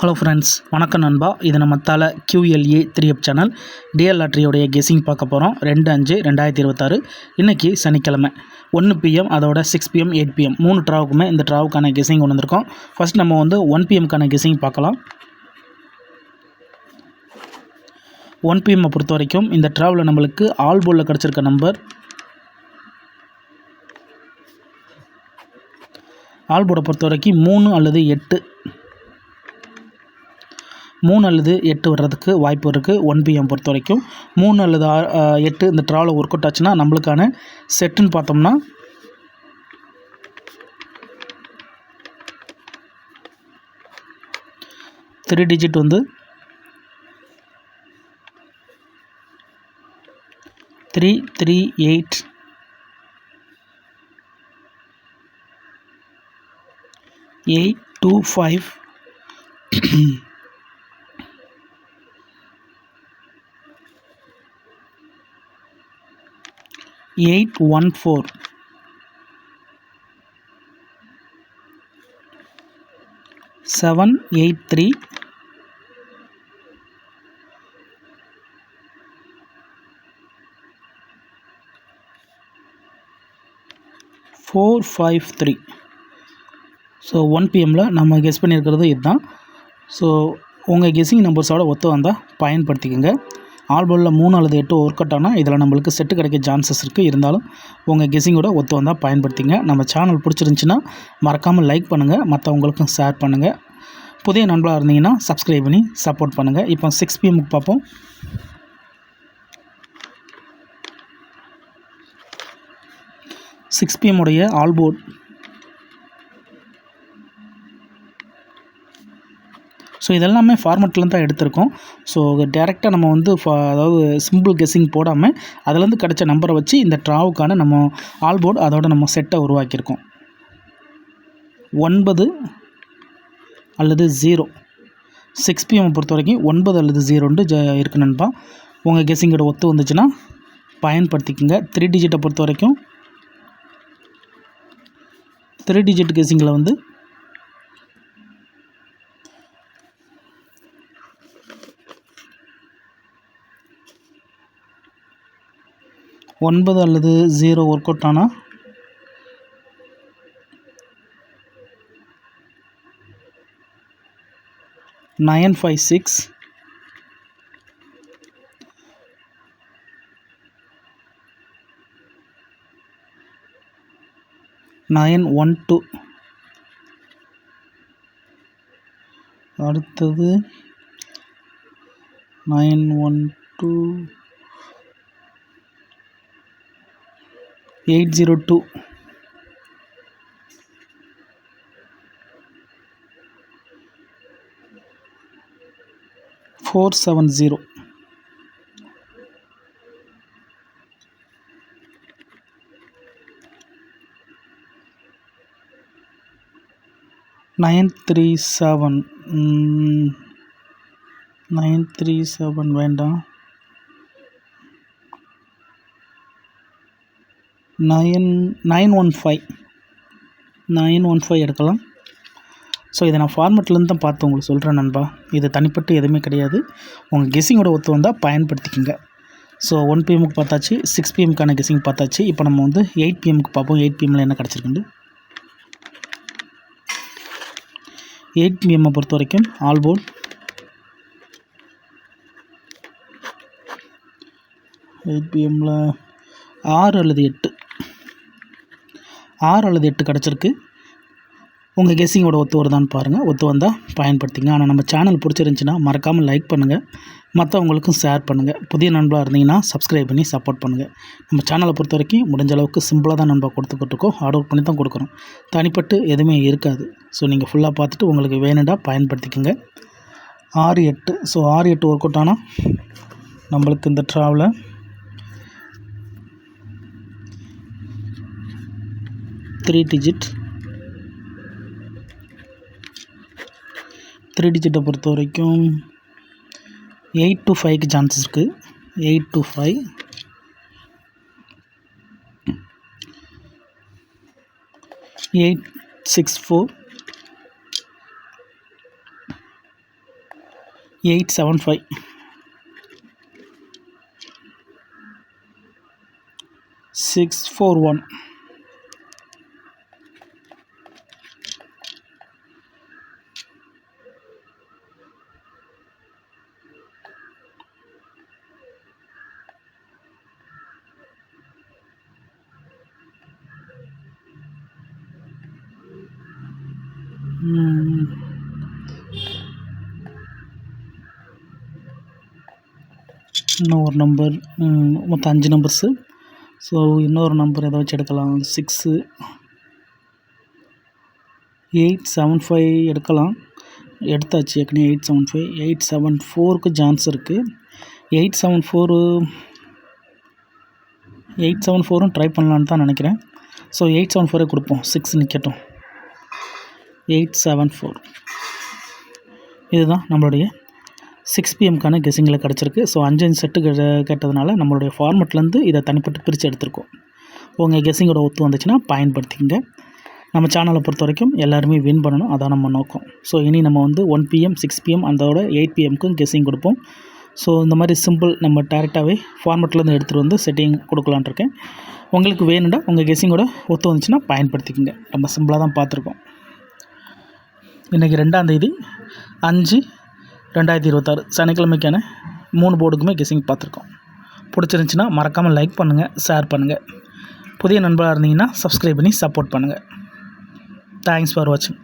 Hello friends, வணக்கம் நண்பா. இது நம்ம தலை QLA 3F சேனல் டிஎல் லாட்ரியோடைய கெஸிங் பார்க்க போகிறோம். 2/5/2026 இன்றைக்கி சனிக்கிழமை 1 PM, அதோட 6 PM 8 PM 3 ட்ராவுக்குமே இந்த ட்ராவுக்கான கெஸிங் கொண்டு வந்திருக்கோம். ஃபஸ்ட் நம்ம 1 PMக்கான கெஸிங் பார்க்கலாம். 1 PM பொறுத்த வரைக்கும் இந்த ட்ராவில் நம்மளுக்கு ஆல் போர்டில் கிடச்சிருக்க நம்பர் ஆல் போர்டை பொறுத்த வரைக்கும் 3 அல்லது 8 வர்றதுக்கு வாய்ப்பு இருக்குது. 1 PM பொறுத்த வரைக்கும் 3 அல்லது 8 இந்த ட்ராவில் ஒர்க் அவுட் ஆச்சுன்னா நம்மளுக்கான செட்டுன்னு பார்த்தோம்னா 3 டிஜிட் 338 825 814 783 453. ஸோ 1 PMல் நம்ம கெஸ் பண்ணியிருக்கிறது இதுதான். ஸோ உங்கள் கெஸ்ஸிங் நம்பர்ஸோட ஒத்து வந்தால் பயன்படுத்திக்கோங்க. ஆல் போர்டில் 3 அல்லது 8 ஒர்க் அவுட் ஆனால் இதில் நம்மளுக்கு செட்டு கிடைக்க சான்சஸ் இருக்குது. இருந்தாலும் உங்கள் கெஸ்ஸிங்கோட ஒத்து வந்தால் பயன்படுத்திங்க. நம்ம சேனல் பிடிச்சிருந்துச்சின்னா மறக்காமல் லைக் பண்ணுங்கள், மற்றவங்களுக்கும் ஷேர் பண்ணுங்கள். புதிய நண்பர்களாக இருந்தீங்கன்னா சப்ஸ்கிரைப் பண்ணி சப்போர்ட் பண்ணுங்கள். இப்போ 6 PMக்கு பார்ப்போம். 6 PM உடைய ஆல் போர்ட் ஸோ இதெல்லாமே ஃபார்மெட்லேருந்து தான் எடுத்திருக்கோம். ஸோ டேரெக்டாக நம்ம அதாவது சிம்பிள் கெஸ்ஸிங் போடாமல் அதுலேருந்து கிடச்ச நம்பரை வச்சு இந்த ட்ராவுக்கான நம்ம ஆல் போர்டு அதோட நம்ம செட்டை உருவாக்கியிருக்கோம். 9 அல்லது 0. 6 PM பொறுத்த வரைக்கும் 9 அல்லது 0 இருக்கு நண்பா. உங்கள் கெஸ்ஸிங்கோட ஒத்து வந்துச்சுன்னா பயன்படுத்திக்கோங்க. 3 டிஜிட்டை பொறுத்த வரைக்கும் 3 டிஜிட் கெஸ்ஸிங்கில் 9 அல்லது 0 ஒர்க் அவுட் ஆனால் 956 912. அடுத்தது 912 802 470 937 வேண்டாம். 915 எடுக்கலாம். ஸோ இதை நான் ஃபார்மெட்லேருந்து தான் பார்த்து உங்களுக்கு சொல்கிறேன் நண்பா. இது தனிப்பட்டு எதுவுமே கிடையாது. உங்கள் கெஸ்ஸிங்கோட ஒத்து வந்தால் பயன்படுத்திக்கோங்க. ஸோ 1 PMக்கு பார்த்தாச்சு, 6 PMக்கான கெஸ்ஸிங் பார்த்தாச்சு. இப்போ நம்ம 8 PMக்கு பார்ப்போம். 8 PMல் என்ன கிடச்சிருக்குண்டு. 8 PM பொறுத்த வரைக்கும் ஆல் போர்ட் 8 PMல் 6 அல்லது 8 கிடச்சிருக்கு. உங்கள் கெஸ்ஸிங்கோட ஒத்து வருதான்னு பாருங்கள். ஒத்து வந்தால் பயன்படுத்திங்க. ஆனால் நம்ம சேனல் பிடிச்சிருந்துச்சின்னா மறக்காமல் லைக் பண்ணுங்கள், மற்றவங்களுக்கும் ஷேர் பண்ணுங்கள். புதிய நண்பராக இருந்தீங்கன்னா சப்ஸ்கிரைப் பண்ணி சப்போர்ட் பண்ணுங்கள். நம்ம சேனலை பொறுத்த வரைக்கும் முடிஞ்ச அளவுக்கு சிம்பிளாக தான் நண்பா கொடுத்துக்கிட்டுருக்கோம். ஹார்ட் ஒர்க் பண்ணி தான் கொடுக்குறோம். தனிப்பட்டு எதுவுமே இருக்காது. ஸோ நீங்கள் ஃபுல்லாக பார்த்துட்டு உங்களுக்கு வேணுண்டா பயன்படுத்திக்கோங்க. 6-8. ஸோ 6-8 ஒர்க் அவுட் ஆனால் நம்மளுக்கு இந்த ட்ராவில் 3 டிஜிட்டை பொறுத்த வரைக்கும் 825க்கு சான்சஸ் இருக்குது. 825 864 875 641 இன்னொரு நம்பர் மொத்தம் 5 நம்பர்ஸு. ஸோ இன்னொரு நம்பர் ஏதாச்சும் எடுக்கலாம். 6 875 எடுக்கலாம். எடுத்தாச்சு ஏற்கனவே. 875 874க்கு சான்ஸ் இருக்குது. 874ம் ட்ரை பண்ணலான்னு தான் நினைக்கிறேன். ஸோ 874 கொடுப்போம். 6 நிற்கட்டும். 874 இதுதான் நம்மளுடைய 6 PM கெஸ்ஸிங்கில் கிடச்சிருக்கு. ஸோ 5 செட்டு கேட்டதுனால நம்மளுடைய ஃபார்மெட்லேருந்து இதை தனிப்பட்டு பிரித்து எடுத்திருக்கோம். உங்கள் கெஸ்ஸிங்கோட ஒத்து வந்துச்சுன்னா பயன்படுத்திங்க. நம்ம சேனலை பொறுத்த வரைக்கும் எல்லாருமே வின் பண்ணணும், அதான் நம்ம நோக்கம். ஸோ இனி நம்ம 1 PM 6 PM அதோட 8 PMக்கும் கெஸ்ஸிங் கொடுப்போம். ஸோ இந்த மாதிரி சிம்பிள் நம்ம டேரெக்டாகவே ஃபார்மெட்லேருந்து எடுத்துகிட்டு வந்து செட்டிங் கொடுக்கலான் இருக்கேன். உங்களுக்கு வேணுண்டா உங்கள் கெஸ்ஸிங்கோட ஒத்து வந்துச்சுன்னா பயன்படுத்திக்கோங்க. நம்ம சிம்பிளாக தான் பார்த்துருக்கோம். இன்றைக்கி 2ஆம் தேதி 5/2026 சனிக்கிழமைக்கான 3 போர்டுக்குமே கெஸ்ஸிங் பார்த்துருக்கோம். பிடிச்சிருந்துச்சின்னா மறக்காமல் லைக் பண்ணுங்கள், ஷேர் பண்ணுங்கள். புதிய நண்பராக இருந்தீங்கன்னா சப்ஸ்கிரைப் பண்ணி சப்போர்ட் பண்ணுங்கள். தேங்க்ஸ் ஃபார் வாட்சிங்.